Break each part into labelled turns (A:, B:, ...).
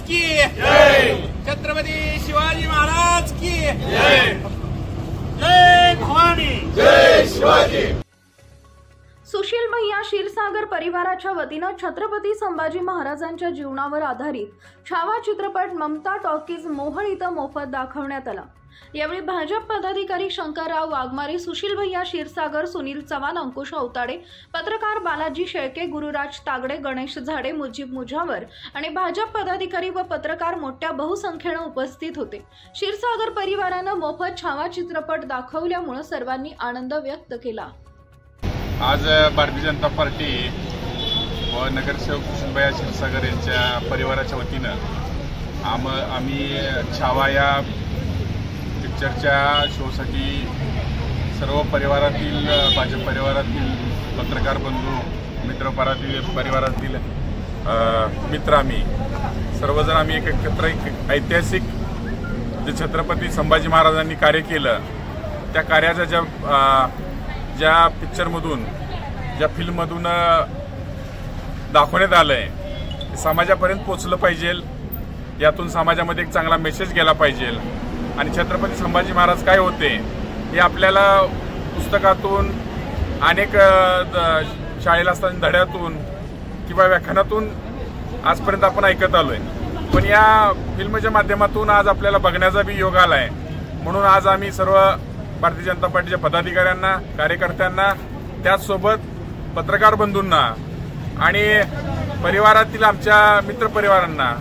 A: की जय, छत्रपती शिवाजी महाराज की जय, जय भवानी, जय शिवाजी।
B: सुशील भैया क्षीरसागर परिवाराच्या वतीनं छत्रपती संभाजी महाराजांच्या जीवनावर आधारित छावा चित्रपट ममता टॉकीज मोहोळ इथं मोफत दाखवण्यात आला। यावेळी भाजप पदाधिकारी शंकरराव वाघमारे, सुशील भैया क्षीरसागर, सुनील चव्हाण, अंकुश अवताडे, पत्रकार बालाजी शेळके, गुरुराज तागडे, गणेश झाडे, मुजीब मुजावर आणि भाजप पदाधिकारी व पत्रकार मोठ्या बहुसंख्येने उपस्थित होते। क्षीरसागर परिवारानं मोफत छावा चित्रपट दाखवल्यामुळे सर्वांनी आनंद व्यक्त केला।
C: आज भारतीय जनता पार्टी व नगरसेवक सुशील भैया क्षीरसागर यांच्या परिवाराच्या वतीनं आम्ही छावा या पिक्चरच्या शोसाठी सर्व परिवारातील भाजप परिवारातील पत्रकार बंधू, मित्र परिवारातील मित्र आम्ही सर्वजण आम्ही एकत्र एक ऐतिहासिक जे छत्रपती संभाजी महाराजांनी कार्य केलं त्या कार्याच्या ज्या पिक्चरमधून ज्या फिल्ममधून दाखवण्यात आलंय समाजापर्यंत पोहोचलं पाहिजे, यातून समाजामध्ये एक चांगला मेसेज गेला पाहिजे आणि छत्रपती संभाजी महाराज काय होते हे आपल्याला पुस्तकातून, अनेक शाळेला असताना धड्यातून किंवा व्याख्यानातून आजपर्यंत आपण ऐकत आलोय, पण या फिल्मच्या माध्यमातून आज आपल्याला बघण्याचा बी योग आलाय। म्हणून आज आम्ही सर्व भारतीय जनता पार्टीच्या पदाधिकाऱ्यांना, कार्यकर्त्यांना, त्याचसोबत पत्रकार बंधूंना आणि परिवारातील आमच्या मित्र परिवारांना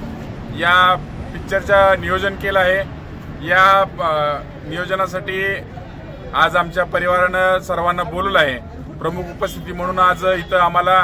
C: या पिक्चरच्या नियोजन केलं आहे। या नियोजनासाठी आज आमच्या परिवारानं सर्वांना बोलवलं आहे। प्रमुख उपस्थिती म्हणून आज इथं आम्हाला